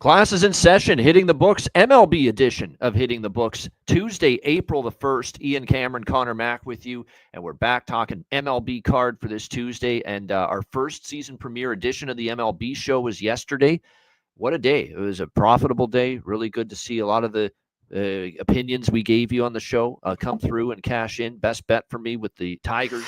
Class is in session, Hitting the Books, MLB edition of Hitting the Books, Tuesday, April the 1st. Ian Cameron, Connor Mack with you, and we're back talking MLB card for this Tuesday, and our first season premiere edition of the MLB show was yesterday. What a day. It was a profitable day. Really good to see a lot of the opinions we gave you on the show come through and cash in. Best bet for me with the Tigers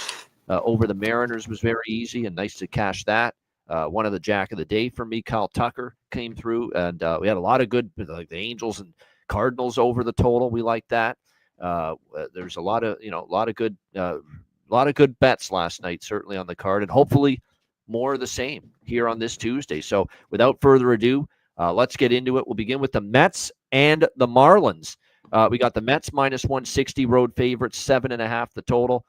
over the Mariners was very easy, and nice to cash that. One of the Jack of the Day for me, Kyle Tucker, came through, and we had a lot of good, like the Angels and Cardinals over the total. We like that. There's a lot of good bets last night, certainly on the card, and hopefully more of the same here on this Tuesday. So without further ado, let's get into it. We'll begin with the Mets and the Marlins. We got the Mets minus 160 road favorites, 7.5 the total.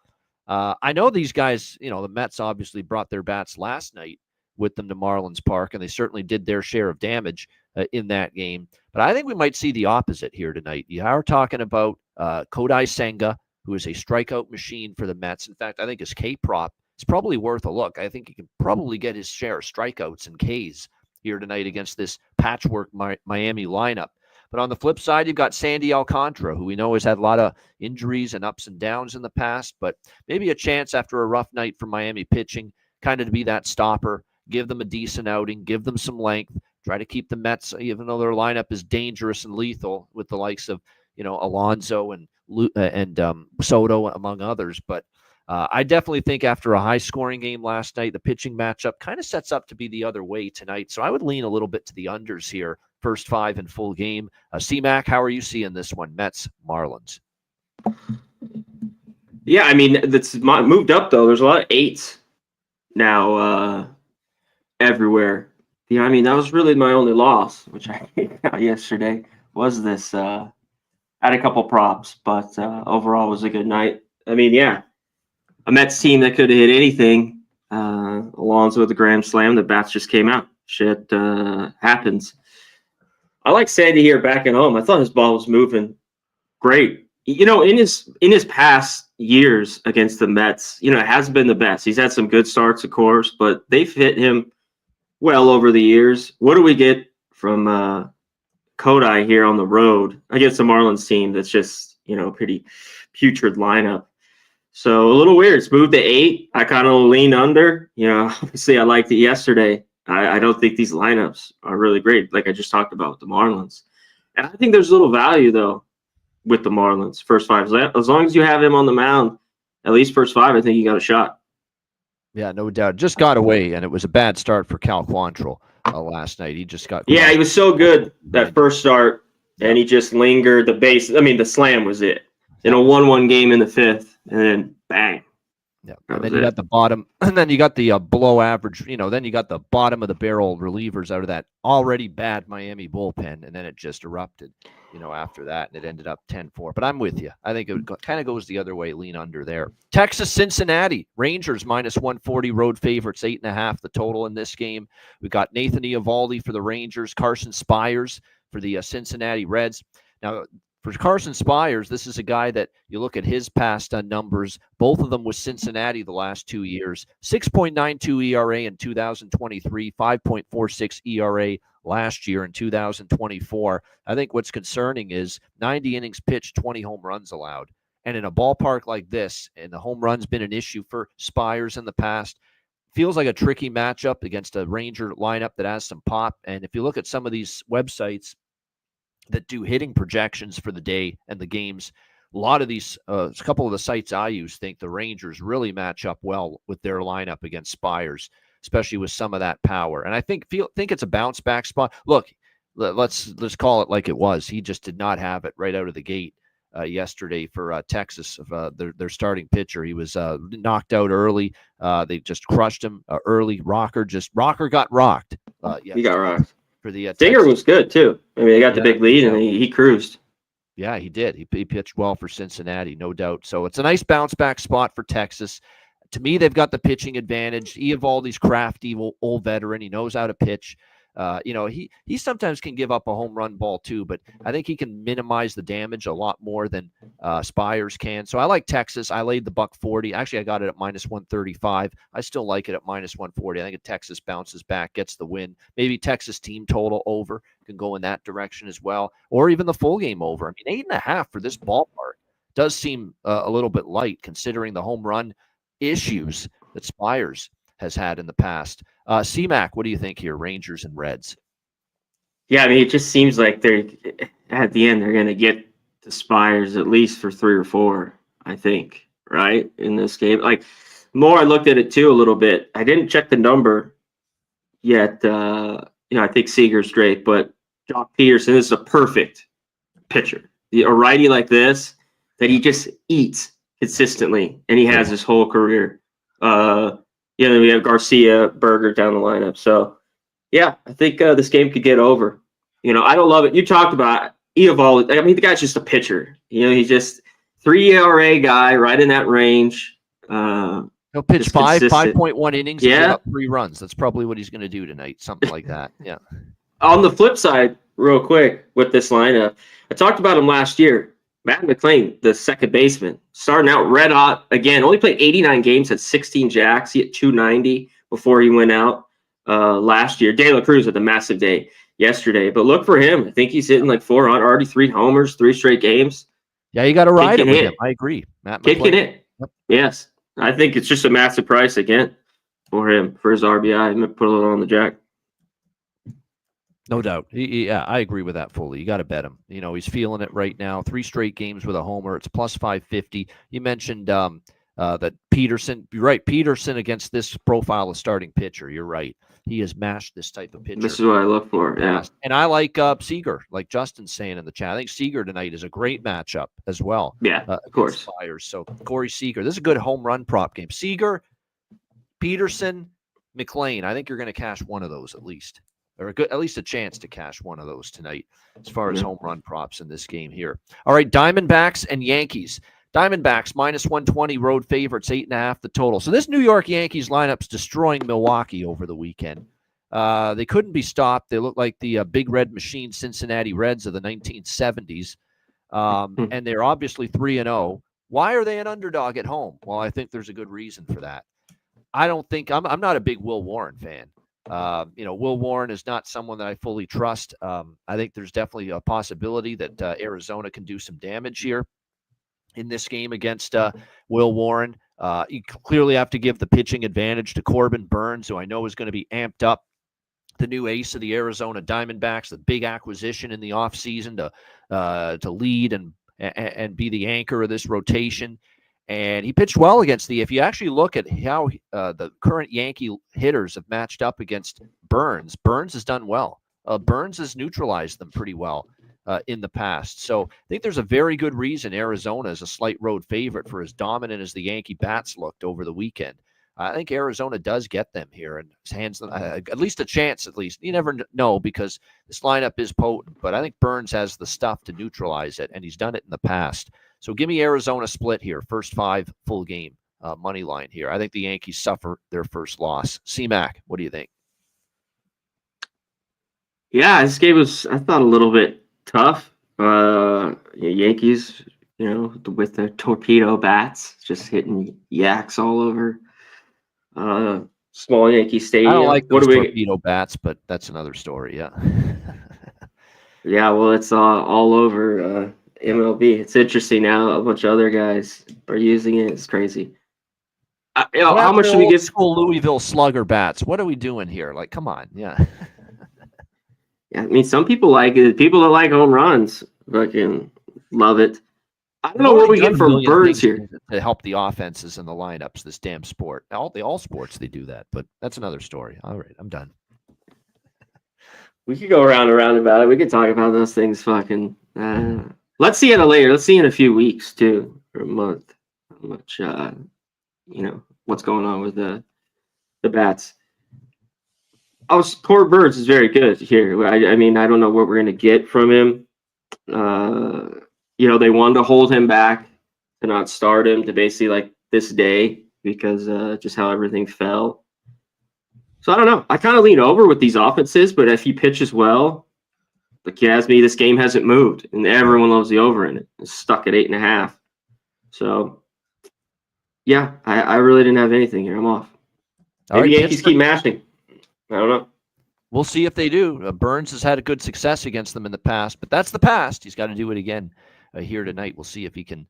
I know these guys, the Mets obviously brought their bats last night with them to Marlins Park, and they certainly did their share of damage in that game. But I think we might see the opposite here tonight. You are talking about Kodai Senga, who is a strikeout machine for the Mets. In fact, I think his K-prop is probably worth a look. I think he can probably get his share of strikeouts and Ks here tonight against this patchwork Miami lineup. But on the flip side, you've got Sandy Alcantara, who we know has had a lot of injuries and ups and downs in the past, but maybe a chance after a rough night for Miami pitching, kind of to be that stopper, give them a decent outing, give them some length, try to keep the Mets, even though their lineup is dangerous and lethal with the likes of, Alonso and Soto, among others. But I definitely think after a high-scoring game last night, the pitching matchup kind of sets up to be the other way tonight. So I would lean a little bit to the unders here, first 5 in full game. C-Mac, how are you seeing this one, Mets, Marlins? Yeah, I mean, that's moved up, though. There's a lot of 8s now everywhere. I mean, that was really my only loss, which I got yesterday, was this. Had a couple props, but overall was a good night. I mean, yeah, a Mets team that could have hit anything. Alonso with the grand slam, the bats just came out. Shit happens. I like Sandy here back at home. I thought his ball was moving great. In his past years against the Mets, it hasn't been the best. He's had some good starts, of course, but they've hit him well over the years. What do we get from Kodai here on the road against the Marlins team that's just, pretty putrid lineup? So a little weird. It's moved to 8. I kind of lean under. Obviously I liked it yesterday. I don't think these lineups are really great, like I just talked about with the Marlins. And I think there's a little value, though, with the Marlins, first 5. As long as you have him on the mound, at least first 5, I think you got a shot. Yeah, no doubt. Just got away, and it was a bad start for Cal Quantrill last night. He just got... Yeah, he was so good that first start, and he just lingered. The base, I mean, the slam was it. In a 1-1 game in the 5th, and then bang. Yeah, and then you got the bottom, and then you got the below average, then you got the bottom of the barrel relievers out of that already bad Miami bullpen, and then it just erupted, after that, and it ended up 10-4. But I'm with you. I think it kind of goes the other way, lean under there. Texas, Cincinnati, Rangers minus 140 road favorites, 8.5 the total in this game. We got Nathan Eovaldi for the Rangers, Carson Spires for the Cincinnati Reds. Now, for Carson Spires, this is a guy that you look at his past numbers, both of them with Cincinnati the last 2 years, 6.92 ERA in 2023, 5.46 ERA last year in 2024. I think what's concerning is 90 innings pitched, 20 home runs allowed. And in a ballpark like this, and the home run's been an issue for Spires in the past, feels like a tricky matchup against a Ranger lineup that has some pop. And if you look at some of these websites that do hitting projections for the day and the games, a lot of these, a couple of the sites I use think the Rangers really match up well with their lineup against Spires, especially with some of that power. And I think it's a bounce back spot. Look, let's call it like it was. He just did not have it right out of the gate yesterday for Texas. Their starting pitcher, he was knocked out early. They just crushed him early. Rocker got rocked. He got rocked. For the Dinger was good too. I mean, they got the big lead and he cruised. Yeah, he did. He pitched well for Cincinnati, no doubt. So it's a nice bounce back spot for Texas. To me, they've got the pitching advantage. Eovaldi's crafty, old veteran. He knows how to pitch. He sometimes can give up a home run ball too, but I think he can minimize the damage a lot more than Spires can. So I like Texas. I laid the $1.40. Actually, I got it at -135. I still like it at -140. I think if Texas bounces back, gets the win, maybe Texas team total over can go in that direction as well, or even the full game over. I mean, 8.5 for this ballpark does seem a little bit light considering the home run issues that Spires has had in the past. C-Mac, what do you think here? Rangers and Reds. Yeah, I mean, it just seems like they're at the end they're going to get the Spires at least for 3 or 4. I think, right, in this game. Like, more I looked at it too a little bit. I didn't check the number yet. I think Seager's great, but Jock Peterson is a perfect pitcher. A righty like this that he just eats consistently, and he has his whole career. Then we have Garcia, Berger down the lineup. So, yeah, I think this game could get over. I don't love it. You talked about Eovaldi. I mean, the guy's just a pitcher. He's just 3 ERA guy, right in that range. He'll pitch 5.1 innings and give up 3 runs. That's probably what he's going to do tonight, something like that. Yeah. On the flip side, real quick, with this lineup, I talked about him last year. Matt McLean, the second baseman, starting out red hot again. Only played 89 games, had 16 jacks. He hit 290 before he went out last year. De La Cruz had a massive day yesterday, but look for him. I think he's hitting like 400, already 3 homers, 3 straight games. Yeah, you got to ride it with him. I agree. Matt McLean. Kicking it. Yep. Yes. I think it's just a massive price again for him, for his RBI. I'm going to put a little on the jack. No doubt. Yeah, I agree with that fully. You got to bet him. He's feeling it right now. 3 straight games with a homer. It's plus 550. You mentioned that Peterson. You're right. Peterson against this profile of starting pitcher. You're right. He has mashed this type of pitcher. This is what I look for. Yeah. And I like Seager, like Justin's saying in the chat. I think Seager tonight is a great matchup as well. Yeah, of course. Fires. So Corey Seager. This is a good home run prop game. Seager, Peterson, McLean. I think you're going to cash one of those at least. Or at least a chance to cash one of those tonight as far as home run props in this game here. All right, Diamondbacks and Yankees. Diamondbacks -120 road favorites, 8.5 the total. So this New York Yankees lineup's destroying Milwaukee over the weekend. They couldn't be stopped. They look like the big red machine Cincinnati Reds of the 1970s. And they're obviously 3-0. Why are they an underdog at home? Well, I think there's a good reason for that. I'm not a big Will Warren fan. Will Warren is not someone that I fully trust. I think there's definitely a possibility that Arizona can do some damage here in this game against Will Warren. You clearly have to give the pitching advantage to Corbin Burns, who I know is going to be amped up, the new ace of the Arizona Diamondbacks, the big acquisition in the offseason to lead and be the anchor of this rotation. And he pitched well against if you actually look at how the current Yankee hitters have matched up against Burns has done well. Burns has neutralized them pretty well in the past. So I think there's a very good reason Arizona is a slight road favorite for as dominant as the Yankee bats looked over the weekend. I think Arizona does get them here and hands them at least a chance, at least. You never know because this lineup is potent, but I think Burns has the stuff to neutralize it, and he's done it in the past. So give me Arizona split here, first 5 full game money line here. I think the Yankees suffer their first loss. C-Mac, what do you think? Yeah, this game was, I thought, a little bit tough. Yankees, with the torpedo bats, just hitting yaks all over small Yankee Stadium. I don't like those torpedo bats, but that's another story, yeah. Yeah, well, it's all over MLB. It's interesting now. A bunch of other guys are using it. It's crazy. How much should we give? School Louisville Slugger bats. What are we doing here? Like, come on, yeah. Yeah, I mean, some people like it. People that like home runs fucking love it. I don't know what we get from Burns here to help the offenses and the lineups. This damn sport. All sports they do that, but that's another story. All right, I'm done. We could go around and around about it. We could talk about those things. Fucking. Let's see it later. Let's see in a few weeks too, or a month. How much, what's going on with the bats. Corbin Burns is very good here. I mean, I don't know what we're gonna get from him. They wanted to hold him back to not start him to basically like this day because just how everything fell. So I don't know. I kind of lean over with these offenses, but if he pitches well, like Yasmin, this game hasn't moved, and everyone loves the over in it. It's stuck at 8.5. So yeah, I really didn't have anything here. I'm off. Maybe Yankees keep mashing. I don't know. We'll see if they do. Burns has had a good success against them in the past, but that's the past. He's got to do it again here tonight. We'll see if he can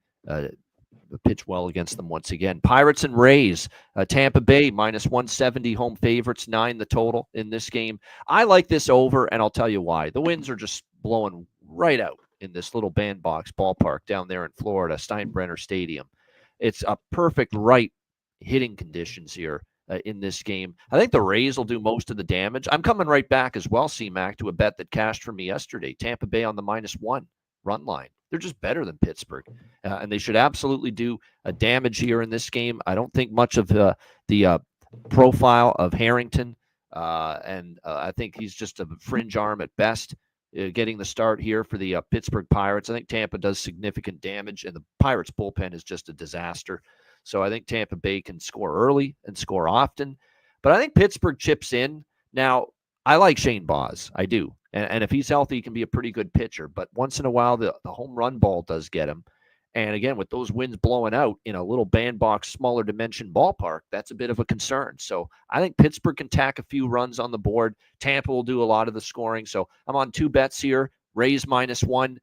pitch well against them once again. Pirates and Rays. Tampa Bay -170, home favorites, 9 the total in this game. I like this over, and I'll tell you why. The winds are just blowing right out in this little bandbox ballpark down there in Florida, Steinbrenner Stadium. It's a perfect right hitting conditions here in this game. I think the Rays will do most of the damage. I'm coming right back as well, C-Mac, to a bet that cashed for me yesterday. Tampa Bay on the -1 run line. They're just better than Pittsburgh, and they should absolutely do a damage here in this game. I don't think much of the profile of Harrington, and I think he's just a fringe arm at best, getting the start here for the Pittsburgh Pirates. I think Tampa does significant damage, and the Pirates bullpen is just a disaster. So I think Tampa Bay can score early and score often. But I think Pittsburgh chips in. Now, I like Shane Baz. I do. And if he's healthy, he can be a pretty good pitcher. But once in a while, the home run ball does get him. And again, with those winds blowing out in a little bandbox, smaller dimension ballpark, that's a bit of a concern. So I think Pittsburgh can tack a few runs on the board. Tampa will do a lot of the scoring. So I'm on 2 bets here. Rays -1.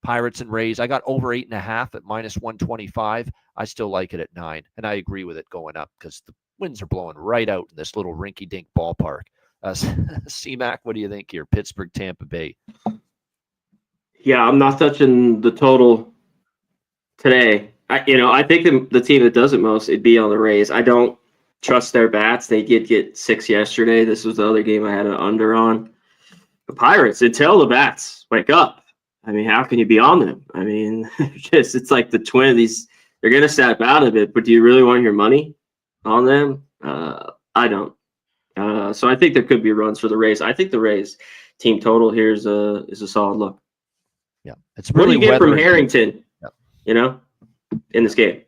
Pirates and Rays. I got over 8.5 at -125. I still like it at 9, and I agree with it going up because the winds are blowing right out in this little rinky-dink ballpark. C-Mac, what do you think here? Pittsburgh, Tampa Bay. Yeah, I'm not touching the total today. I think the team that does it most, it'd be on the Rays. I don't trust their bats. They did get 6 yesterday. This was the other game I had an under on. The Pirates, until the bats wake up. I mean, how can you be on them? I mean, it's like the twin. They're going to snap out of it, but do you really want your money on them? I don't. So I think there could be runs for the Rays. I think the Rays team total here is a solid look. Yeah, it's really. What do you get from Harrington? Yeah. In this game,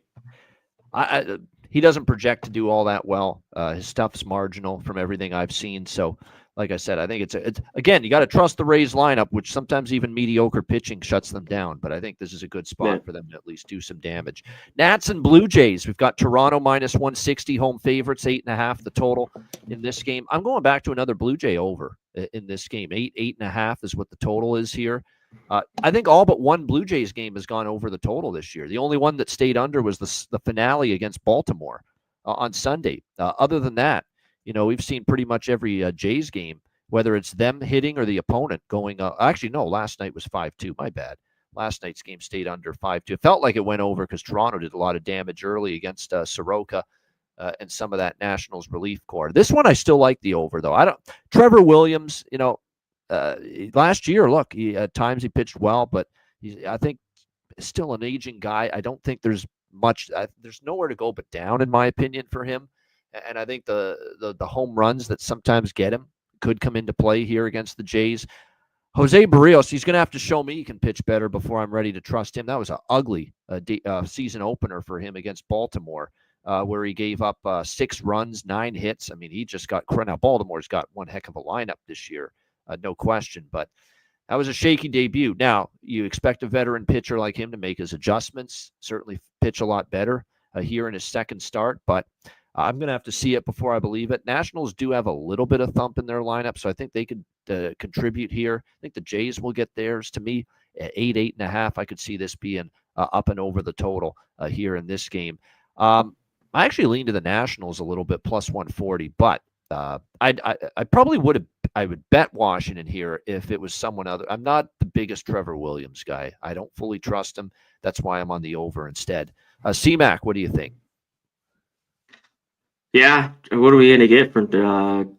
he doesn't project to do all that well. His stuff's marginal from everything I've seen. So, like I said, I think it's again, you got to trust the Rays lineup, which sometimes even mediocre pitching shuts them down. But I think this is a good spot for them to at least do some damage. Nats and Blue Jays. We've got Toronto -160, home favorites, 8.5 the total in this game. I'm going back to another Blue Jay over in this game. 8.5 is what the total is here. I think all but one Blue Jays game has gone over the total this year. The only one that stayed under was the finale against Baltimore on Sunday. Other than that, we've seen pretty much every Jays game, whether it's them hitting or the opponent going up. Actually, no, last night was 5-2. My bad. Last night's game stayed under 5-2. It felt like it went over because Toronto did a lot of damage early against Soroka and some of that Nationals relief corps. This one, I still like the over, though. Trevor Williams, last year, look, at times he pitched well, but I think still an aging guy. I don't think there's much. There's nowhere to go but down, in my opinion, for him. And I think the home runs that sometimes get him could come into play here against the Jays. Jose Barrios, he's going to have to show me he can pitch better before I'm ready to trust him. That was an ugly season opener for him against Baltimore, where he gave up 6 runs, 9 hits. I mean, he just got – now Baltimore's got one heck of a lineup this year, no question. But that was a shaky debut. Now, you expect a veteran pitcher like him to make his adjustments, certainly pitch a lot better here in his second start. But I'm going to have to see it before I believe it. Nationals do have a little bit of thump in their lineup, so I think they could contribute here. I think the Jays will get theirs. To me, at 8.5, I could see this being up and over the total here in this game. I actually lean to the Nationals a little bit, +140, but I probably would bet Washington here if it was someone other. I'm not the biggest Trevor Williams guy. I don't fully trust him. That's why I'm on the over instead. C-Mac, what do you think? Yeah, what are we going to get from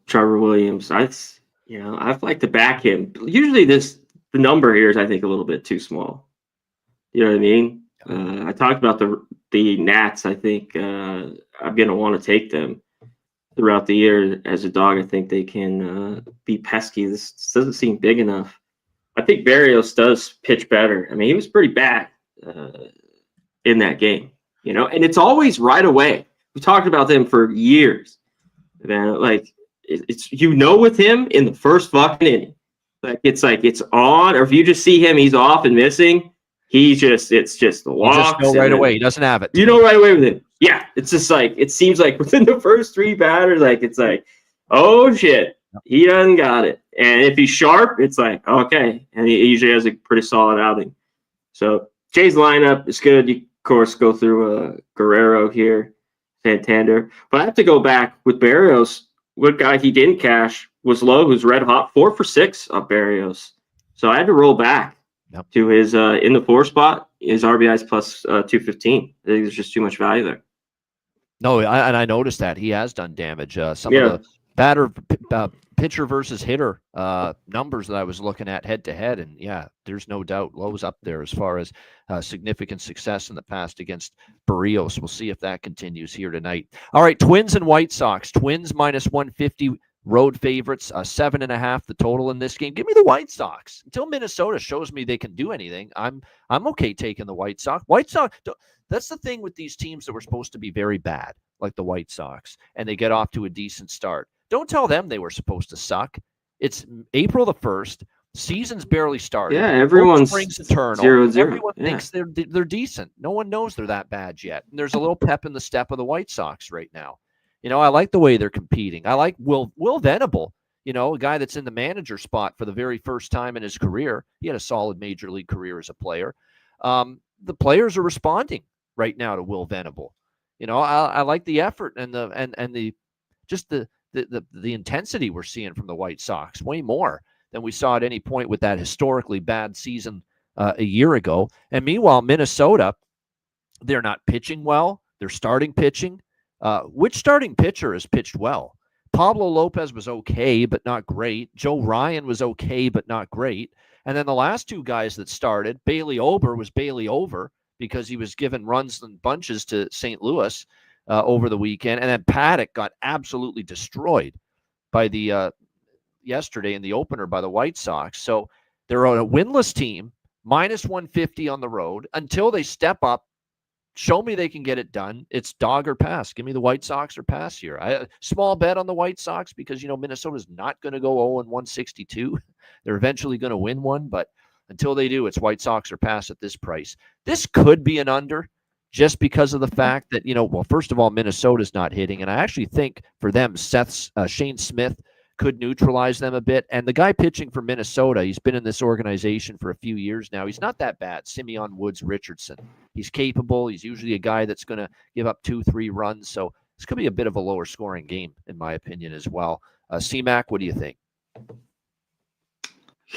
Trevor Williams? I'd like to back him. Usually the number here is, I think, a little bit too small. You know what I mean? I talked about the Nats. I think I'm going to want to take them throughout the year. As a dog, I think they can be pesky. This doesn't seem big enough. I think Barrios does pitch better. I mean, he was pretty bad in that game, and it's always right away. We talked about them for years. Man, like it's with him in the first fucking inning. It's on, or if you just see him, he's off and missing. It's just the walks. You just know right away. He doesn't have it. You know right away with him. Yeah, it's just it seems like within the first 3 batters, it's oh shit, he doesn't got it. And if he's sharp, it's okay, and he usually has a pretty solid outing. So Jay's lineup is good. You of course go through Guerrero here, Santander, but I have to go back with Barrios. What guy he didn't cash was Lowe, who's red hot, 4 for 6 on Barrios. So I had to roll back to his in the 4 spot. His RBI's plus 215. I think there's just too much value there. No, I noticed that he has done damage. Some of the batter pitcher versus hitter numbers that I was looking at head to head, and there's no doubt Lowe's up there as far as significant success in the past against Barrios. We'll see if that continues here tonight. All right, Twins and White Sox. Twins minus 150 road favorites, 7.5 the total in this game. Give me the White Sox until Minnesota shows me they can do anything. I'm okay taking the White Sox. White Sox. That's the thing with these teams that were supposed to be very bad, like the White Sox, and they get off to a decent start. Don't tell them they were supposed to suck. It's April the 1st. Season's barely started. Yeah, everyone's spring's eternal. 0-0. Everyone thinks they're decent. No one knows they're that bad yet. And there's a little pep in the step of the White Sox right now. I like the way they're competing. I like Will Venable, a guy that's in the manager spot for the very first time in his career. He had a solid major league career as a player. The players are responding right now to Will Venable. I like the effort and the intensity we're seeing from the White Sox, way more than we saw at any point with that historically bad season a year ago. And meanwhile, Minnesota, they're not pitching well. They're starting pitching. Which starting pitcher has pitched well? Pablo Lopez was okay, but not great. Joe Ryan was okay, but not great. And then the last 2 guys that started, Bailey Ober was Bailey over because he was given runs and bunches to St. Louis over the weekend. And then Paddock got absolutely destroyed by the yesterday in the opener by the White Sox. So they're on a winless team, minus 150 on the road until they step up. Show me they can get it done. It's dog or pass. Give me the White Sox or pass here. Small bet on the White Sox because, Minnesota's not going to go 0-162. They're eventually going to win one, but until they do, it's White Sox or pass at this price. This could be an under just because of the fact that, first of all, Minnesota's not hitting. And I actually think for them, Shane Smith could neutralize them a bit. And the guy pitching for Minnesota, he's been in this organization for a few years now. He's not that bad. Simeon Woods Richardson. He's capable. He's usually a guy that's going to give up 2-3 runs. So this could be a bit of a lower scoring game, in my opinion, as well. C-Mac, what do you think?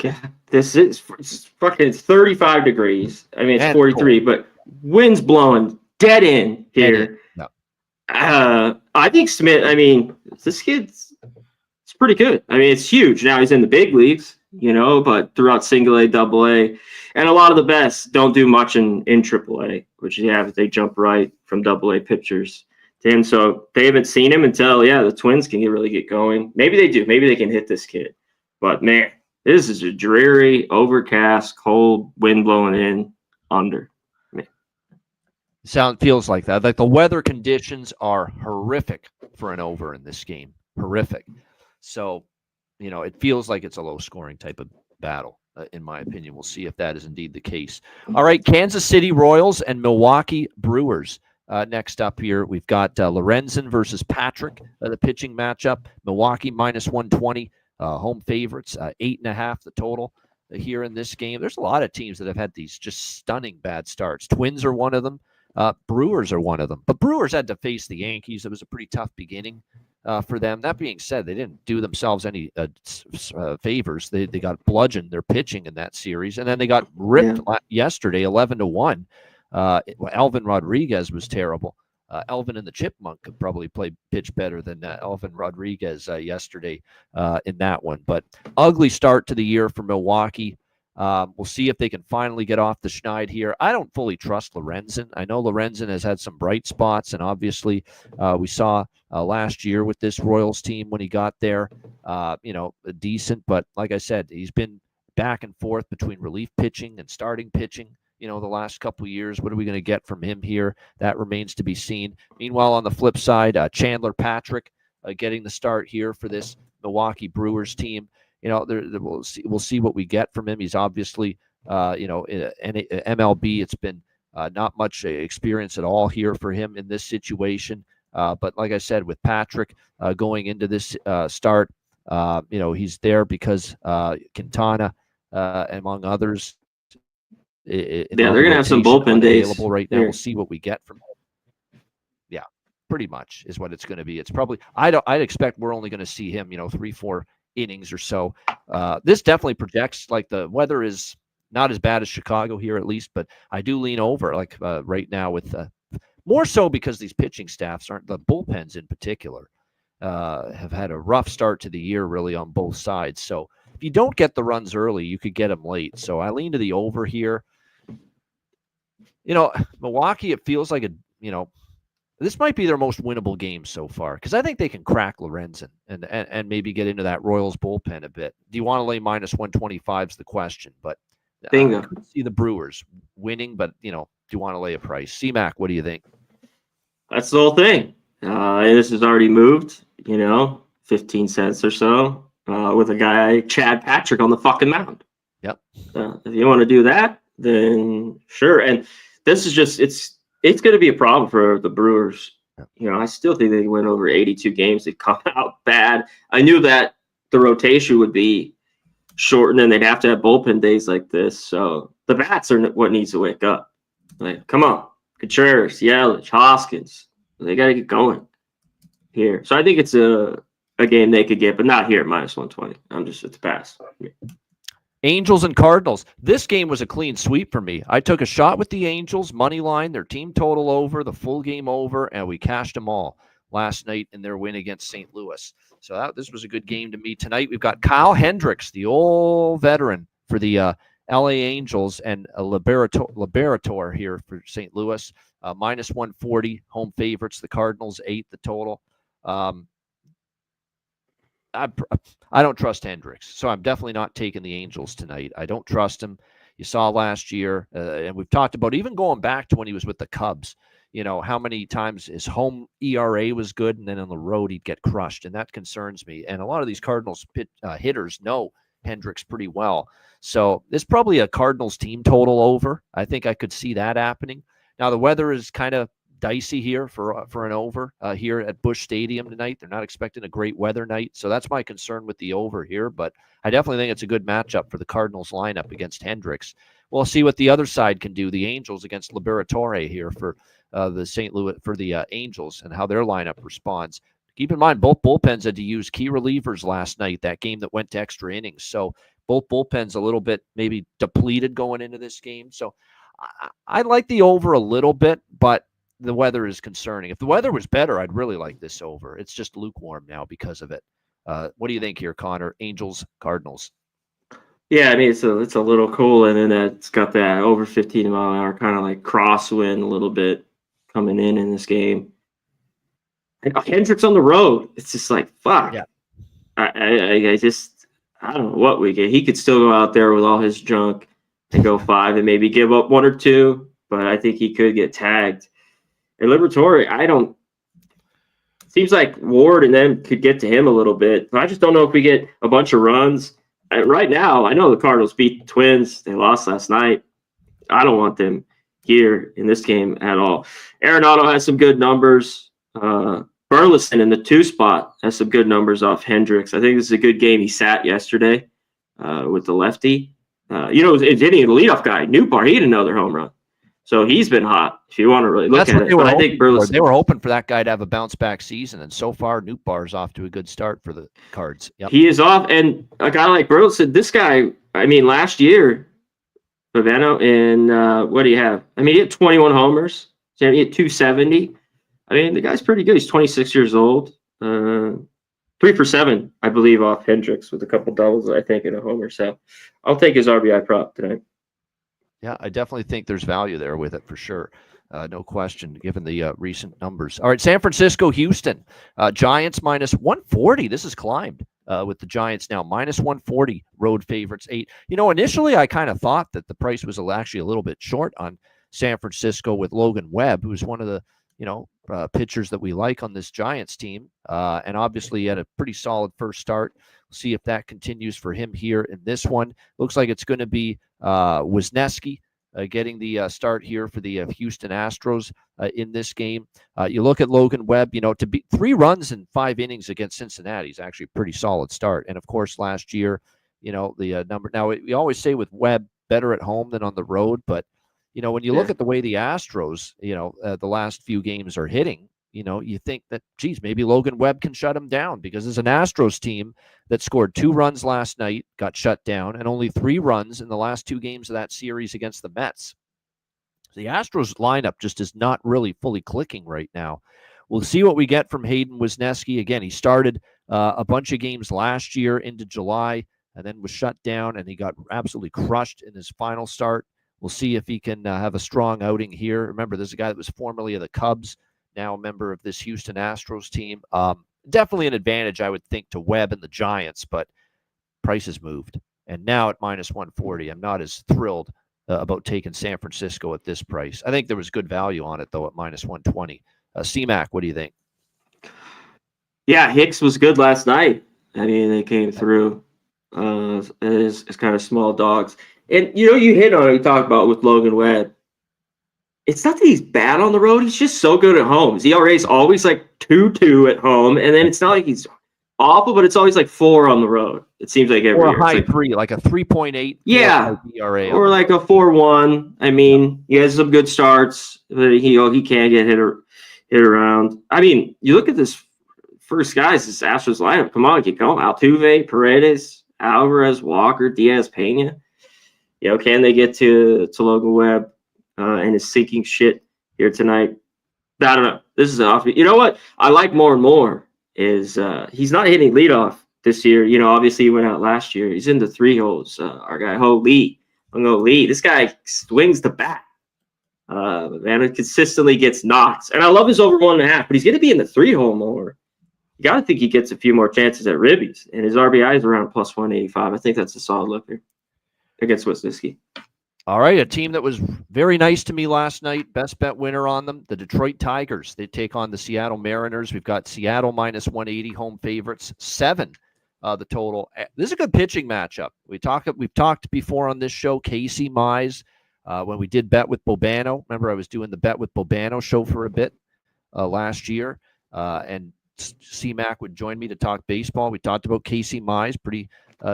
Yeah, it's fucking 35 degrees. I mean, it's 43, cold. But wind's blowing dead in here. No. I think Smith, this kid's pretty good. It's huge. Now he's in the big leagues, but throughout single A, double A, and a lot of the best don't do much in triple A, which they jump right from double A pitchers to him. So they haven't seen him until, the Twins can really get going. Maybe they do. Maybe they can hit this kid. But man, this is a dreary, overcast, cold, wind blowing in, under. Feels like that. Like the weather conditions are horrific for an over in this game. Horrific. So, it feels like it's a low-scoring type of battle, in my opinion. We'll see if that is indeed the case. All right, Kansas City Royals and Milwaukee Brewers. Next up here, we've got Lorenzen versus Patrick, the pitching matchup. Milwaukee minus 120, home favorites, 8.5 the total here in this game. There's a lot of teams that have had these just stunning bad starts. Twins are one of them. Brewers are one of them. But Brewers had to face the Yankees. It was a pretty tough beginning for them. That being said, they didn't do themselves any favors. They got bludgeoned their pitching in that series, and then they got ripped yesterday, 11-1. Elvin Rodriguez was terrible. Elvin and the Chipmunk could probably pitch better than Elvin Rodriguez yesterday in that one. But ugly start to the year for Milwaukee. We'll see if they can finally get off the schneid here. I don't fully trust Lorenzen. I know Lorenzen has had some bright spots, and obviously we saw last year with this Royals team when he got there, decent. But like I said, he's been back and forth between relief pitching and starting pitching, the last couple of years. What are we going to get from him here? That remains to be seen. Meanwhile, on the flip side, Chandler Patrick, getting the start here for this Milwaukee Brewers team. We'll see what we get from him. He's obviously, in MLB, it's been not much experience at all here for him in this situation. But like I said, with Patrick going into this start, he's there because Quintana, among others. They're going to have some bullpen days available right now. We'll see what we get from him. Yeah, pretty much is what it's going to be. It's probably I'd expect we're only going to see him, 3-4 innings or so. This definitely projects like the weather is not as bad as Chicago here, at least, but I do lean over right now with more so because these pitching staffs aren't, the bullpens in particular have had a rough start to the year really on both sides. So if you don't get the runs early, you could get them late. So I lean to the over here. Milwaukee, it feels like this might be their most winnable game so far because I think they can crack Lorenzen and maybe get into that Royals bullpen a bit. Do you want to lay minus 125 is the question, but bingo. I could see the Brewers winning, but do you want to lay a price? C-Mac, what do you think? That's the whole thing. This has already moved, 15 cents or so with a guy, Chad Patrick, on the fucking mound. Yep. If you want to do that, then sure. And this is just, it's going to be a problem for the Brewers. Yep. I still think they went over 82 games. They come out bad. I knew that the rotation would be shortened and they'd have to have bullpen days like this. So the bats are what needs to wake up. Like, come on. Contreras, Yelich, Hoskins. They got to get going here. So I think it's a game they could get, but not here at minus 120. I'm just at the pass. Angels and Cardinals. This game was a clean sweep for me. I took a shot with the Angels, money line, their team total over, the full game over, and we cashed them all last night in their win against St. Louis. So this was a good game to me. Tonight we've got Kyle Hendricks, the old veteran for the LA Angels, and a Liberator here for St. Louis. Minus 140, home favorites. The Cardinals, 8 the total. I don't trust Hendricks, so I'm definitely not taking the Angels tonight. I don't trust him. You saw last year, and we've talked about even going back to when he was with the Cubs, how many times his home ERA was good, and then on the road he'd get crushed, and that concerns me. And a lot of these Cardinals hitters know Hendricks pretty well. So there's probably a Cardinals team total over. I think I could see that happening. Now, the weather is kind of dicey here for an over here at Busch Stadium tonight. They're not expecting a great weather night, so that's my concern with the over here. But I definitely think it's a good matchup for the Cardinals lineup against Hendricks. We'll see what the other side can do. The Angels against Liberatore here for the St. Louis for the Angels and how their lineup responds. Keep in mind, both bullpens had to use key relievers last night, that game that went to extra innings. So both bullpens a little bit maybe depleted going into this game. So I like the over a little bit, but the weather is concerning. If the weather was better, I'd really like this over. It's just lukewarm now because of it. What do you think here, Connor? Angels, Cardinals. Yeah, I mean, it's a little cool, and then it's got that over 15 mile an hour kind of like crosswind a little bit coming in this game. And Hendricks on the road. It's just like, fuck. Yeah. I don't know what we get. He could still go out there with all his junk and go 5 and maybe give up 1 or 2, but I think he could get tagged. And Liberatore, seems like Ward and them could get to him a little bit, but I just don't know if we get a bunch of runs. And right now, I know the Cardinals beat the Twins. They lost last night. I don't want them here in this game at all. Arenado has some good numbers. Burleson in the 2 spot has some good numbers off Hendricks. I think this is a good game. He sat yesterday with the lefty. It's hitting the leadoff guy, Newbar. He had another home run. So he's been hot, if you want to really look at it. But I think Burleson, they were hoping for that guy to have a bounce-back season, and so far, Newbar's off to a good start for the Cards. Yep. He is off, and a guy like Burleson, this guy, last year, Paveno, and what do you have? He had 21 homers. He had 270. The guy's pretty good. He's 26 years old. 3 for 7, I believe, off Hendricks with a couple doubles, I think, and a homer. So I'll take his RBI prop tonight. Yeah, I definitely think there's value there with it for sure. No question, given the recent numbers. All right, San Francisco, Houston. Giants minus 140. This has climbed with the Giants now. Minus 140, road favorites, 8. Initially I kind of thought that the price was actually a little bit short on San Francisco with Logan Webb, who's one of the pitchers that we like on this Giants team. And obviously, he had a pretty solid first start. We'll see if that continues for him here in this one. Looks like it's going to be Wisniewski getting the start here for the Houston Astros in this game. You look at Logan Webb, to be 3 runs in 5 innings against Cincinnati is actually a pretty solid start. And of course, last year, the number. Now, we always say with Webb, better at home than on the road, but when you look at the way the Astros, the last few games are hitting, you think that, geez, maybe Logan Webb can shut him down, because there's an Astros team that scored 2 runs last night, got shut down, and only 3 runs in the last 2 games of that series against the Mets. The Astros lineup just is not really fully clicking right now. We'll see what we get from Hayden Wisniewski. Again, he started a bunch of games last year into July and then was shut down, and he got absolutely crushed in his final start. We'll see if he can have a strong outing here. Remember, there's a guy that was formerly of the Cubs, now a member of this Houston Astros team. Definitely an advantage, I would think, to Webb and the Giants, but price has moved. And now at minus 140, I'm not as thrilled about taking San Francisco at this price. I think there was good value on it, though, at minus 120. C-Mac, what do you think? Yeah, Hicks was good last night. I mean, they came through as kind of small dogs. And, you hit on it, you talk about with Logan Webb. It's not that he's bad on the road. He's just so good at home. His ERA is always like 2.2 at home. And then it's not like he's awful, but it's always like 4 on the road. It seems like every year. Or a high 3, like a 3.8. Yeah. ERA. Or like a 4.1. I mean, he has some good starts. But he can get hit around. I mean, you look at this first guys, this Astros lineup. Come on, get going. Altuve, Paredes, Alvarez, Walker, Diaz, Pena. Can they get to Logan Webb and his sinking shit here tonight? I don't know. This is off. You know what I like more and more is he's not hitting leadoff this year. Obviously he went out last year. He's in the 3 holes. Our guy Ho Lee. This guy swings the bat. Man, it consistently gets knocks. And I love his over 1.5, but he's going to be in the 3 hole more. You got to think he gets a few more chances at ribbies. And his RBI is around plus 185. I think that's a solid look here against Wisniewski. All right, a team that was very nice to me last night, best bet winner on them, the Detroit Tigers. They take on the Seattle Mariners. We've got Seattle minus 180 home favorites, 7 the total. This is a good pitching matchup. We've talked before on this show, Casey Mize, when we did Bet with Bobano. Remember, I was doing the Bet with Bobano show for a bit last year, and C-Mac would join me to talk baseball. We talked about Casey Mize, pretty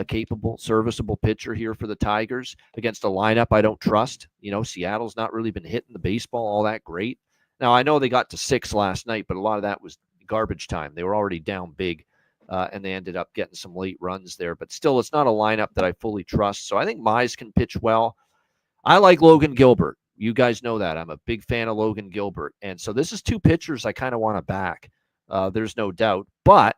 capable, serviceable pitcher here for the Tigers against a lineup I don't trust. Seattle's not really been hitting the baseball all that great. Now, I know they got to 6 last night, but a lot of that was garbage time. They were already down big, and they ended up getting some late runs there. But still, it's not a lineup that I fully trust. So I think Mize can pitch well. I like Logan Gilbert. You guys know that. I'm a big fan of Logan Gilbert. And so this is 2 pitchers I kind of want to back. There's no doubt. But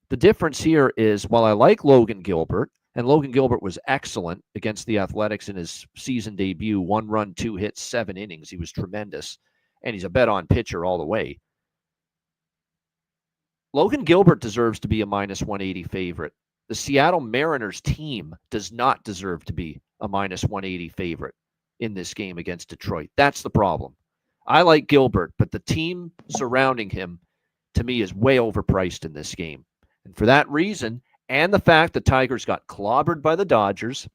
the difference here is, while I like Logan Gilbert, and Logan Gilbert was excellent against the Athletics in his season debut, 1 run, 2 hits, 7 innings. He was tremendous, and he's a bet-on pitcher all the way. Logan Gilbert deserves to be a minus 180 favorite. The Seattle Mariners team does not deserve to be a minus 180 favorite in this game against Detroit. That's the problem. I like Gilbert, but the team surrounding him, to me, is way overpriced in this game. And for that reason, and the fact the Tigers got clobbered by the Dodgers,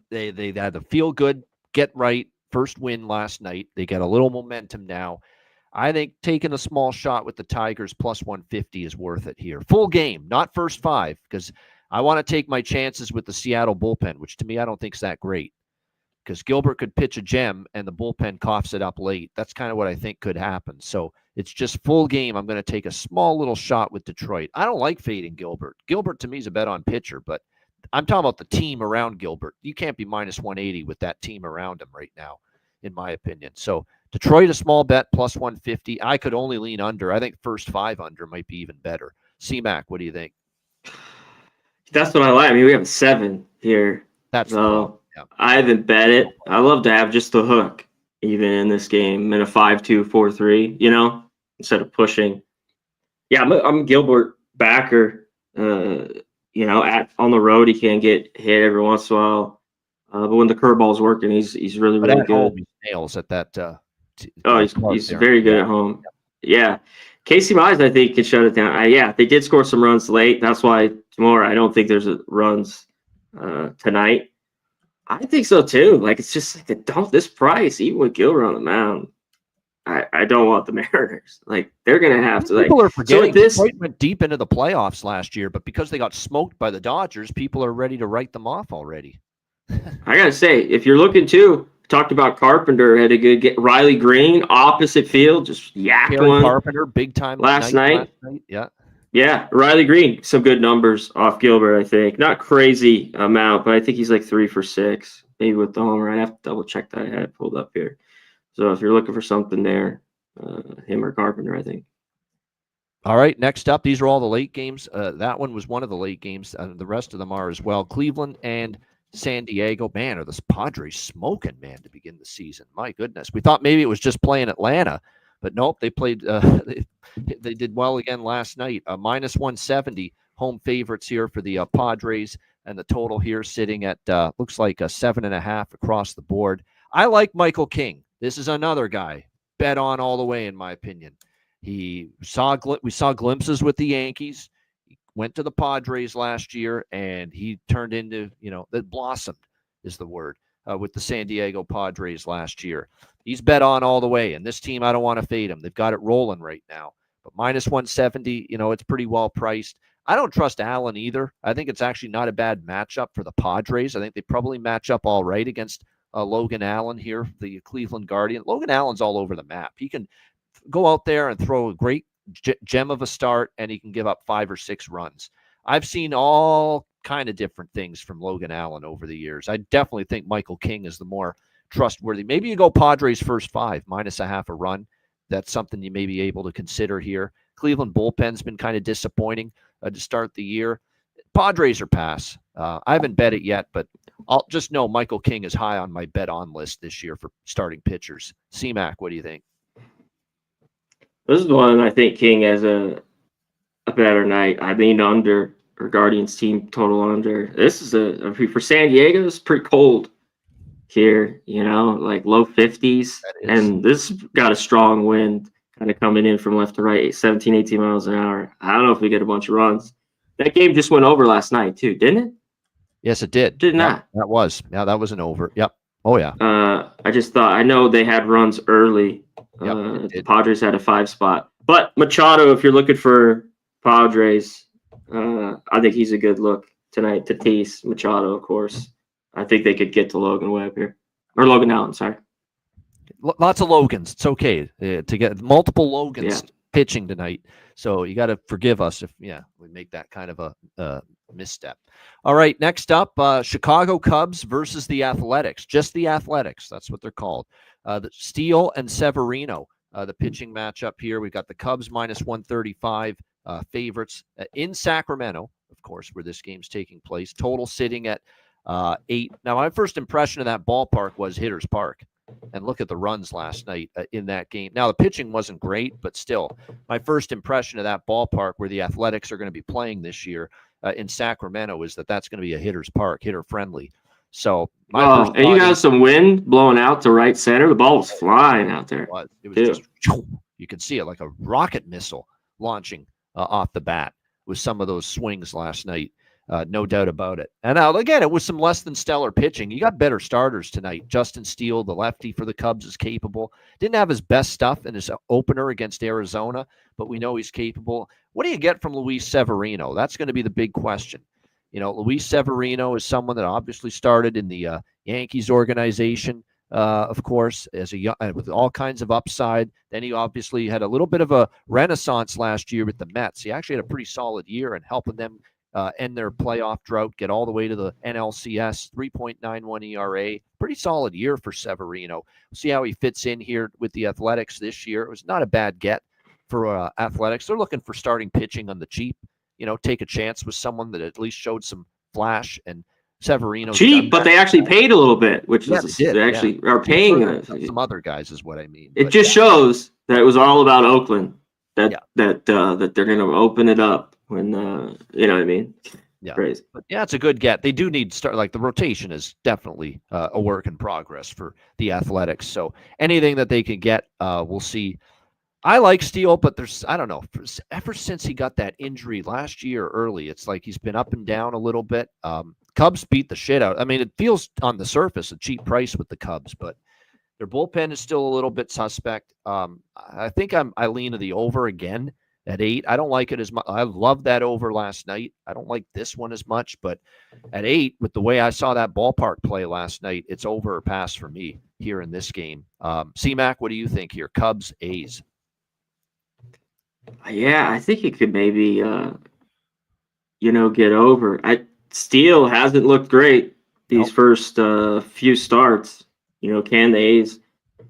they had the feel-good, get-right first win last night. They got a little momentum now. I think taking a small shot with the Tigers plus 150 is worth it here. Full game, not first 5, because I want to take my chances with the Seattle bullpen, which to me I don't think is that great, because Gilbert could pitch a gem and the bullpen coughs it up late. That's kind of what I think could happen. So it's just full game. I'm going to take a small little shot with Detroit. I don't like fading Gilbert. Gilbert to me is a bet on pitcher, but I'm talking about the team around Gilbert. You can't be minus 180 with that team around him right now, in my opinion. So Detroit, a small bet, plus 150. I could only lean under. I think first 5 under might be even better. C-Mac, what do you think? That's what I like. I mean, we have a 7 here. That's so yeah. I haven't bet it. I love to have just the hook, even in this game, in a 5-2, 4-3, instead of pushing. Yeah, I'm a Gilbert backer. On the road, he can get hit every once in a while. But when the curveball's working, he's really, really good. He nails at that Oh, he's very good at home. Yeah. Casey Mize, I think, can shut it down. They did score some runs late. That's why tomorrow I don't think there's runs tonight. I think so too. Like, it's just like this price, even with Gilbert on the mound. I don't want the Mariners. Like, they're gonna have to. People like, are forgetting so this Detroit went deep into the playoffs last year, but because they got smoked by the Dodgers, people are ready to write them off already. I gotta say, if you're looking too, talked about Carpenter had a good get. Riley Green, opposite field, just yacked one. Carpenter, big time last night. Yeah. Yeah, Riley Green, some good numbers off Gilbert, I think. Not crazy amount, but I think he's like 3 for 6, maybe with the homer. I have to double check that I had it pulled up here. So if you're looking for something there, him or Carpenter, I think. All right, next up, these are all the late games. That one was one of the late games. The rest of them are as well. Cleveland and San Diego. Man, are the Padres smoking, man, to begin the season. My goodness. We thought maybe it was just playing Atlanta, but nope, they played they did well again last night. Minus 170 home favorites here for the Padres, and the total here sitting at looks like a 7.5 across the board. I like Michael King. This is another guy bet on all the way, in my opinion. We saw glimpses with the Yankees. He went to the Padres last year, and he turned into, that blossomed is the word, with the San Diego Padres last year. He's bet on all the way, and this team, I don't want to fade him. They've got it rolling right now. But minus 170, it's pretty well priced. I don't trust Allen either. I think it's actually not a bad matchup for the Padres. I think they probably match up all right against Logan Allen here, the Cleveland Guardian. Logan Allen's all over the map. He can go out there and throw a great gem of a start, and he can give up 5 or 6 runs. I've seen all kind of different things from Logan Allen over the years. I definitely think Michael King is the more trustworthy. Maybe you go Padres first 5, minus a half a run. That's something you may be able to consider here. Cleveland bullpen's been kind of disappointing to start the year. Padres are pass. I haven't bet it yet, but I'll just know Michael King is high on my bet on list this year for starting pitchers. C-Mac, what do you think? This is one I think King has a better night. I mean, under, or Guardians team total under. This is for San Diego, it's pretty cold here, like low 50s. And this got a strong wind kind of coming in from left to right, 17, 18 miles an hour. I don't know if we get a bunch of runs. That game just went over last night too, didn't it? Yes, it did. Did not. That was. Yeah, that was an over. Yep. Oh, yeah. I just thought, I know they had runs early. The Padres had a 5 spot. But Machado, if you're looking for Padres, I think he's a good look tonight. Tatis, Machado, of course. I think they could get to Logan Webb here. Or Logan Allen, sorry. Lots of Logans. It's okay to get multiple Logans pitching tonight. So you got to forgive us if, we make that kind of a misstep. All right, next up, Chicago Cubs versus the Athletics. Just the Athletics. That's what they're called. The Steele and Severino, the pitching matchup here. We've got the Cubs minus 135 favorites in Sacramento, of course, where this game's taking place. Total sitting at 8. Now, my first impression of that ballpark was Hitters Park. And look at the runs last night in that game. Now, the pitching wasn't great, but still, my first impression of that ballpark where the Athletics are going to be playing this year in Sacramento is that's going to be a Hitters Park, hitter-friendly. So, and you got some wind blowing out to right center. The ball was flying out there. It was just, you could see it like a rocket missile launching off the bat with some of those swings last night. No doubt about it. And again, it was some less than stellar pitching. You got better starters tonight. Justin Steele, the lefty for the Cubs, is capable. Didn't have his best stuff in his opener against Arizona, but we know he's capable. What do you get from Luis Severino? That's going to be the big question. Luis Severino is someone that obviously started in the Yankees organization, of course, as with all kinds of upside. Then he obviously had a little bit of a renaissance last year with the Mets. He actually had a pretty solid year in helping them end their playoff drought, get all the way to the NLCS, 3.91 ERA. Pretty solid year for Severino. We'll see how he fits in here with the Athletics this year. It was not a bad get for Athletics. They're looking for starting pitching on the cheap. Take a chance with someone that at least showed some flash, and Severino. Cheap, but they actually paid a little bit, which is they actually are paying some other guys, is what I mean. It just shows that it was all about Oakland. That they're going to open it up when you know what I mean. Yeah. Crazy. But yeah, it's a good get. They do need to start, like the rotation is definitely a work in progress for the Athletics. So anything that they can get, we'll see. I like Steele, but I don't know, ever since he got that injury last year early, it's like he's been up and down a little bit. Cubs beat the shit out. I mean, it feels on the surface a cheap price with the Cubs, but their bullpen is still a little bit suspect. I think I lean to the over again at 8. I don't like it as much. I loved that over last night. I don't like this one as much, but at 8, with the way I saw that ballpark play last night, it's over or pass for me here in this game. C-Mac, what do you think here? Cubs, A's. Yeah, I think it could maybe, get over. Steele hasn't looked great these first few starts. Can the A's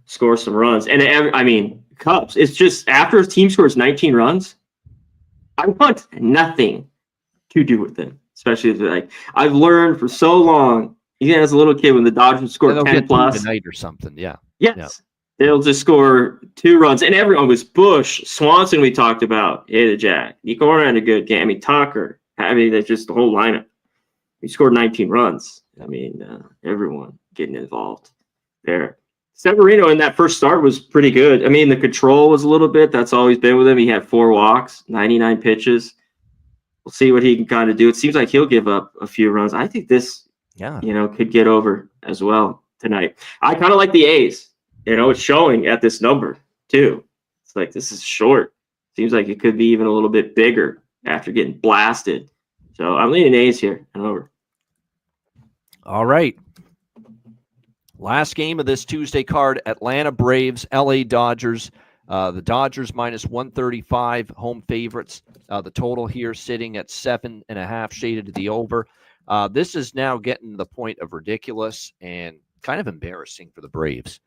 score some runs? And Cubs, it's just after a team scores 19 runs, I want nothing to do with them. Especially if I've learned for so long, even as a little kid, when the Dodgers scored 10 plus tonight or something. Yeah. Yes. Yeah. They'll just score 2 runs. And everyone was Bush, Swanson, we talked about, hit a jack. Nico had a good game. Tucker. That's just the whole lineup. He scored 19 runs. Everyone getting involved there. Severino in that first start was pretty good. The control was a little bit. That's always been with him. He had 4 walks, 99 pitches. We'll see what he can kind of do. It seems like he'll give up a few runs. I think this, could get over as well tonight. I kind of like the A's. It's showing at this number, too. It's like this is short. Seems like it could be even a little bit bigger after getting blasted. So I'm leaning A's here and over. All right. Last game of this Tuesday card, Atlanta Braves, LA Dodgers. The Dodgers minus 135, home favorites. The total here sitting at 7.5, shaded to the over. This is now getting to the point of ridiculous and kind of embarrassing for the Braves.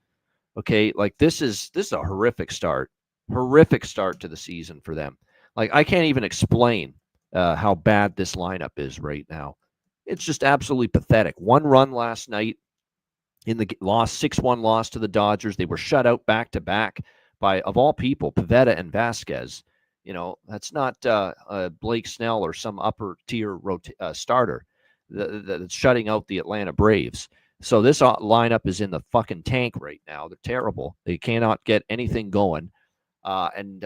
Okay, like this is a horrific start to the season for them. Like I can't even explain how bad this lineup is right now. It's just absolutely pathetic. 1 run last night in the loss, 6-1 loss to the Dodgers. They were shut out back to back by, of all people, Pivetta and Vasquez. That's not Blake Snell or some upper tier starter that's shutting out the Atlanta Braves. So this lineup is in the fucking tank right now. They're terrible. They cannot get anything going. And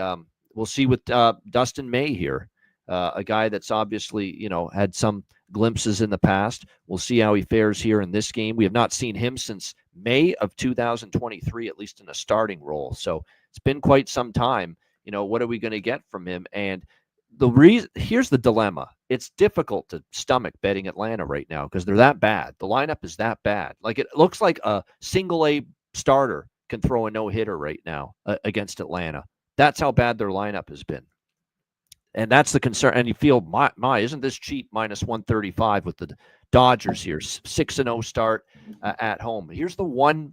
we'll see with Dustin May here, a guy that's obviously, had some glimpses in the past. We'll see how he fares here in this game. We have not seen him since May of 2023, at least in a starting role. So it's been quite some time. What are we going to get from him? And here's the dilemma. It's difficult to stomach betting Atlanta right now because they're that bad. The lineup is that bad. Like it looks like a single A starter can throw a no-hitter right now against Atlanta. That's how bad their lineup has been. And that's the concern. And you feel, isn't this cheap, minus 135 with the Dodgers here? 6-0 start at home. Here's the one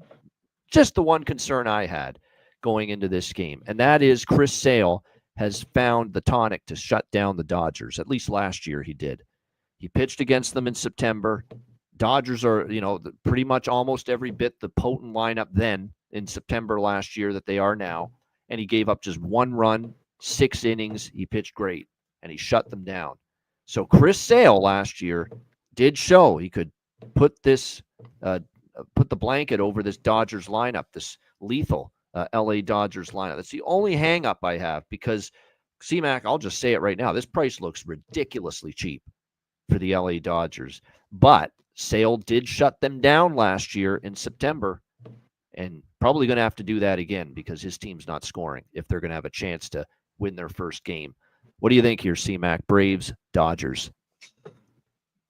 concern I had going into this game, and that is Chris Sale has found the tonic to shut down the Dodgers. At least last year he did. He pitched against them in September. Dodgers are, pretty much almost every bit the potent lineup then in September last year that they are now. And he gave up just 1 run, 6 innings. He pitched great, and he shut them down. So Chris Sale last year did show he could put the blanket over this Dodgers lineup, this lethal LA Dodgers lineup. That's the only hang up I have because, C-Mac, I'll just say it right now. This price looks ridiculously cheap for the LA Dodgers. But Sale did shut them down last year in September and probably going to have to do that again because his team's not scoring if they're going to have a chance to win their first game. What do you think here, C-Mac? Braves, Dodgers?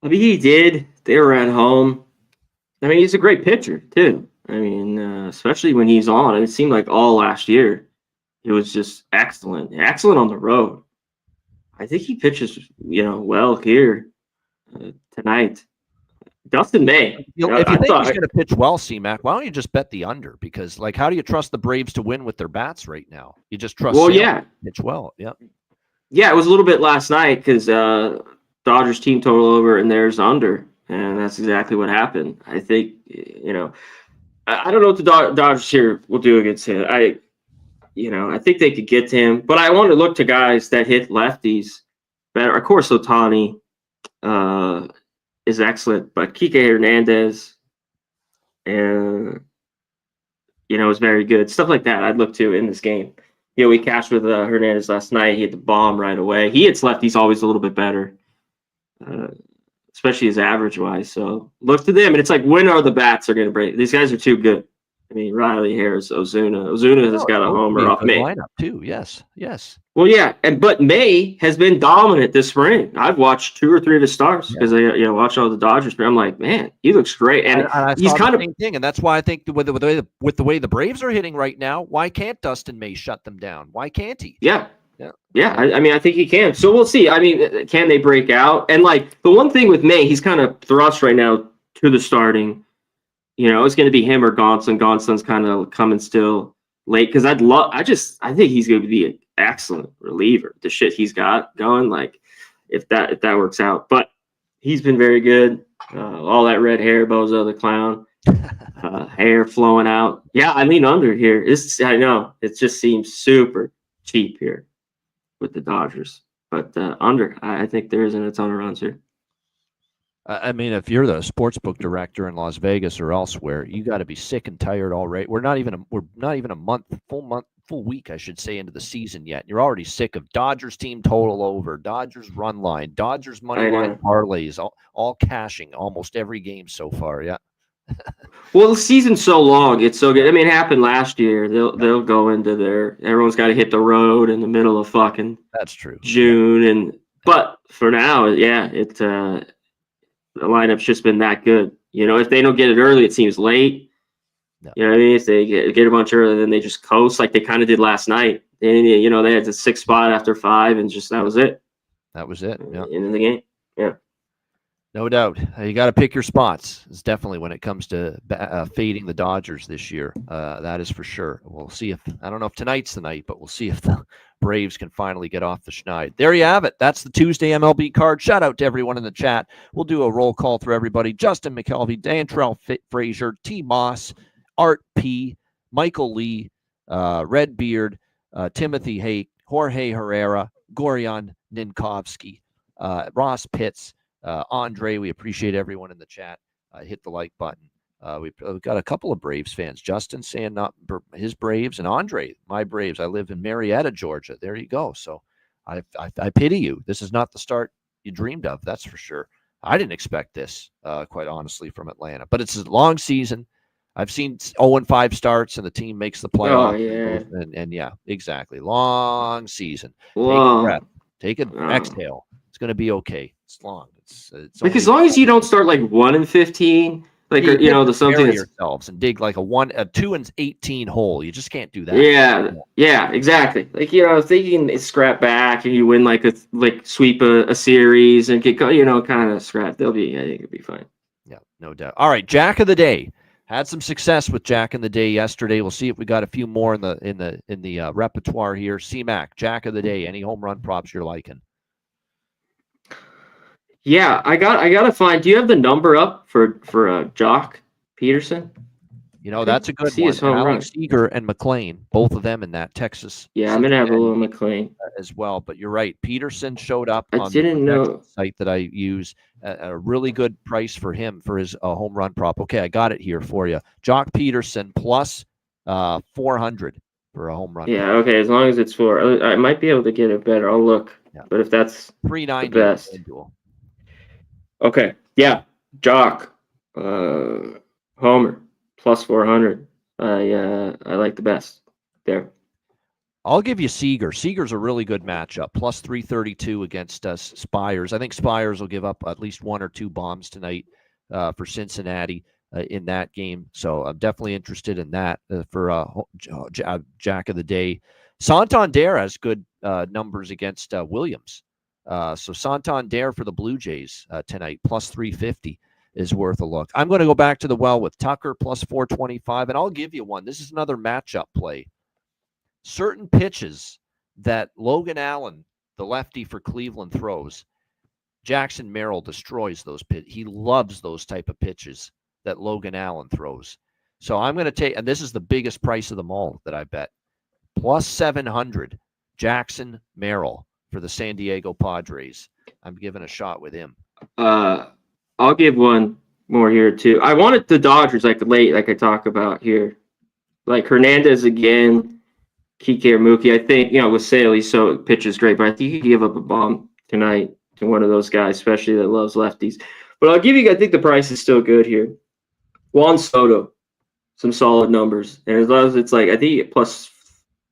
He did. They were at home. He's a great pitcher, too. Especially when he's on. It seemed like all last year, it was just excellent. Excellent on the road. I think he pitches, well here tonight. Dustin May. If you think he's going to pitch well, C-Mac, why don't you just bet the under? Because, how do you trust the Braves to win with their bats right now? You just trust Sale to pitch well. Yeah. Yeah, it was a little bit last night because Dodgers team total over and there's under. And that's exactly what happened. I think, I don't know what the Dodgers here will do against him. I think they could get to him. But I want to look to guys that hit lefties better. Of course, Ohtani, is excellent, but Kike Hernandez, and is very good. Stuff like that I'd look to in this game. We cashed with Hernandez last night. He hit the bomb right away. He hits lefties always a little bit better, especially his average wise. So look to them, and it's like, when are the bats are going to break? These guys are too good. I mean, Riley, Harris, Ozuna. Ozuna has got a homer off May. Lineup too. Yes. Well, yeah, but May has been dominant this spring. I've watched 2 or 3 of his starts because I watch all the Dodgers. But I'm like, man, he looks great, and he's kind of same thing. And that's why I think with the way the Braves are hitting right now, why can't Dustin May shut them down? Why can't he? Yeah. I mean, I think he can. So we'll see. I mean, can they break out? And like the one thing with May, he's kind of thrust right now to the starting. It's going to be him or Gonsolin. Gonsolin's kind of coming still late because I think he's going to be an excellent reliever. The shit he's got going, like if that works out. But he's been very good. All that red hair, Bozo the Clown, hair flowing out. Yeah, I lean under here. I know it just seems super cheap here with the Dodgers, but under. I think there isn't a ton of runs here. I mean, if you're the sportsbook director in Las Vegas or elsewhere, you got to be sick and tired already. We're not even a full week, I should say, into the season yet. You're already sick of Dodgers team total over, Dodgers run line, Dodgers money line parlays, all cashing almost every game so far. Yeah. Well, the season's so long; it's so good. I mean, it happened last year. They'll go into everyone's got to hit the road in the middle of fucking. That's true. June but for now, yeah, the lineup's just been that good. If they don't get it early, it seems late. No. You know what I mean? If they get a bunch early, then they just coast like they kind of did last night. And, they had the 6th spot after 5, and just that was it. That was it. Yeah. Into the game. Yeah. No doubt. You got to pick your spots. It's definitely when it comes to fading the Dodgers this year. That is for sure. We'll see I don't know if tonight's the night, but we'll see if the Braves can finally get off the schneid. There you have it. That's the Tuesday MLB card. Shout out to everyone in the chat. We'll do a roll call through everybody. Justin McKelvey, Dantrell Frazier, T. Moss, Art P., Michael Lee, Redbeard, Timothy Hake, Jorge Herrera, Gorion Ninkovsky, Ross Pitts, Andre. We appreciate everyone in the chat. Hit the like button. We've got a couple of Braves fans. Justin saying not his Braves, and Andre, my Braves. I live in Marietta, Georgia. There you go. So I pity you. This is not the start you dreamed of. That's for sure. I didn't expect this, quite honestly, from Atlanta. But it's a long season. I've seen 0-5 starts, and the team makes the playoffs. Oh, yeah. And yeah, exactly. Long season. Whoa. Take a breath. Take an exhale. It's going to be okay. It's long. It's like as long as you don't start like 1-15. Like the something yourselves and dig like a 2-18 hole. You just can't do that. Yeah, exactly. Like if they can scrap back and you win sweep a series and get kind of scrap, I think it'll be fine. Yeah, no doubt. All right, Jack of the Day. Had some success with Jack in the Day yesterday. We'll see if we got a few more in the repertoire here. C-Mac, Jack of the Day. Any home run props you're liking? Yeah, I gotta find. Do you have the number up for Jock Peterson? That's a good one. Alex Seager and McLean, both of them in that Texas. Yeah, I'm gonna have a little McLean as well. But you're right. Peterson showed up on the site that I use at a really good price for him for his home run prop. Okay, I got it here for you. Jock Peterson plus 400 for a home run. Yeah, okay. As long as it's 4, I might be able to get it better. I'll look. Yeah. But if that's 390, the best. Okay. Yeah. Jock. Homer. Plus 400. I like the best there. I'll give you Seager. Seager's a really good matchup. Plus 332 against Spires. I think Spires will give up at least 1 or 2 bombs tonight for Cincinnati in that game. So I'm definitely interested in that for Jack of the Day. Santander has good numbers against Williams. So Santander for the Blue Jays tonight, plus 350 is worth a look. I'm going to go back to the well with Tucker, plus 425, and I'll give you one. This is another matchup play. Certain pitches that Logan Allen, the lefty for Cleveland, throws, Jackson Merrill destroys those pitches. He loves those type of pitches that Logan Allen throws. So I'm going to take, and this is the biggest price of them all that I bet, plus 700, Jackson Merrill for the San Diego Padres. I'm giving a shot with him. I'll give one more here too. I wanted the Dodgers like late, like I talk about here, like Hernandez again, Kike or Mookie. I think with Sale, he's so pitches great, but I think he could give up a bomb tonight to one of those guys, especially that loves lefties. But I'll give you. I think the price is still good here. Juan Soto, some solid numbers, and as long as it's like I think plus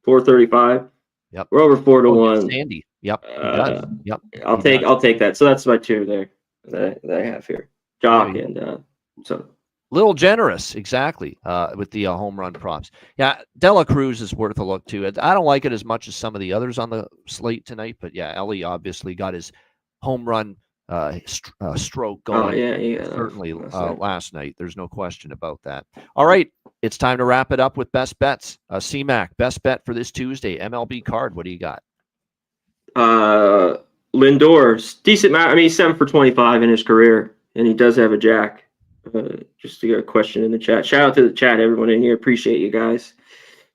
435. Yep, we're over 4-1. Sandy. Yep, he does. Yep, I'll take that. So that's my two there that I have here. Jock and so. Little generous, exactly, with the home run props. Yeah, Dela Cruz is worth a look too. I don't like it as much as some of the others on the slate tonight, but yeah, Ellie obviously got his home run stroke going. Certainly last night. There's no question about that. All right, it's time to wrap it up with best bets. C-Mac, best bet for this Tuesday, MLB card. What do you got? Lindor, decent. I mean, he's 7 for 25 in his career, and he does have a jack. Just to get a question in the chat. Shout out to the chat, everyone in here. Appreciate you guys.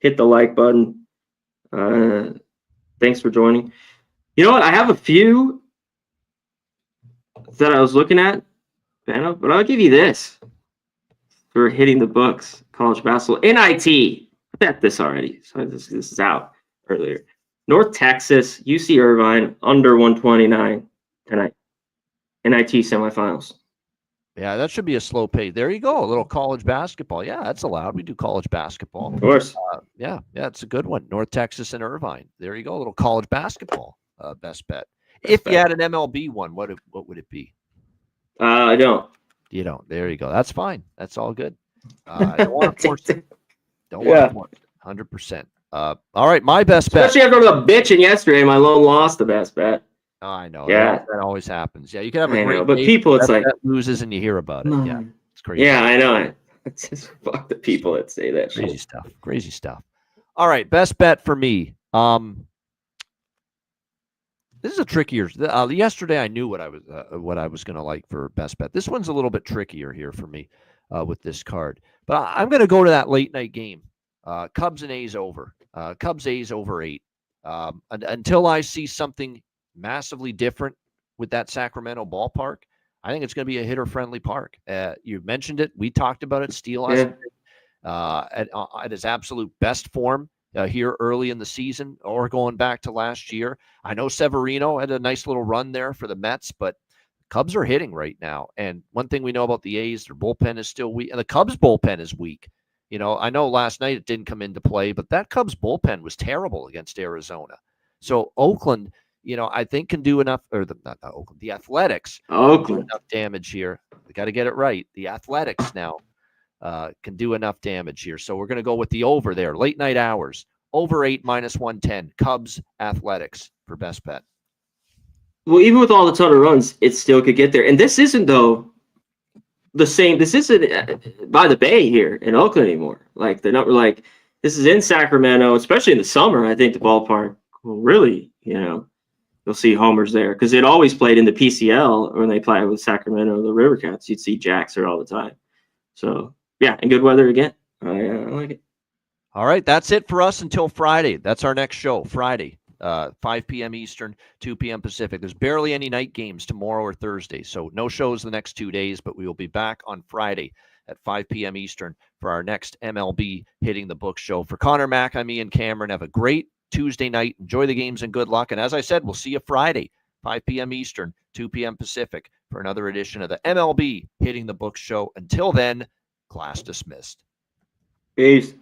Hit the like button. Thanks for joining. You know what? I have a few that I was looking at, but I'll give you this for hitting the books. College basketball. NIT. I bet this already. So this is out earlier. North Texas, UC Irvine, under 129 tonight. NIT semifinals. Yeah, that should be a slow pace. There you go. A little college basketball. Yeah, that's allowed. We do college basketball. Of course. Yeah, it's a good one. North Texas and Irvine. There you go. A little college basketball. Best bet. If you had an MLB one, what would it be? I don't. You don't. There you go. That's fine. That's all good. I don't want to force it. Don't want to force it. 100%. All right, my best bet. Especially after the bitching yesterday, my lone lost the best bet. Oh, I know. Yeah, that always happens. Yeah, you can have a great but people, it's like that loses and you hear about it. Yeah, it's crazy. Yeah, I know. It's just fuck the people that say that. Crazy stuff. Crazy stuff. All right, best bet for me. This is a trickier. Yesterday, I knew what I was going to like for best bet. This one's a little bit trickier here for me with this card. But I'm going to go to that late night game. Cubs and A's over. Cubs A's over 8. Until I see something massively different with that Sacramento ballpark, I think it's going to be a hitter-friendly park. You mentioned it. We talked about it. Steele at his absolute best form here early in the season or going back to last year. I know Severino had a nice little run there for the Mets, but Cubs are hitting right now. And one thing we know about the A's, their bullpen is still weak, and the Cubs bullpen is weak. I know last night it didn't come into play, but that Cubs bullpen was terrible against Arizona. So Oakland, I think can do enough, or not Oakland, the Athletics can do enough damage here. We got to get it right. The Athletics now can do enough damage here. So we're going to go with the over there, late night hours, over 8 minus 110, Cubs Athletics for best bet. Well, even with all the ton of runs, it still could get there. And this isn't, though, the same. This isn't by the Bay here in Oakland anymore. Like, they're not like, this is in Sacramento, especially in the summer. I think the ballpark will really, you'll see homers there because it always played in the PCL when they played with Sacramento, the River Cats. You'd see Jacks there all the time. So, yeah, and good weather again. I like it. All right, that's it for us until Friday. That's our next show, Friday, 5 p.m. Eastern, 2 p.m. Pacific. There's barely any night games tomorrow or Thursday, so no shows the next 2 days, but we will be back on Friday at 5 p.m. Eastern for our next MLB Hitting the Book show. For Connor, Mac, I'm Ian Cameron. Have a great Tuesday night. Enjoy the games and good luck. And as I said, we'll see you Friday, 5 p.m. Eastern, 2 p.m. Pacific for another edition of the MLB Hitting the Book show. Until then, class dismissed. Peace.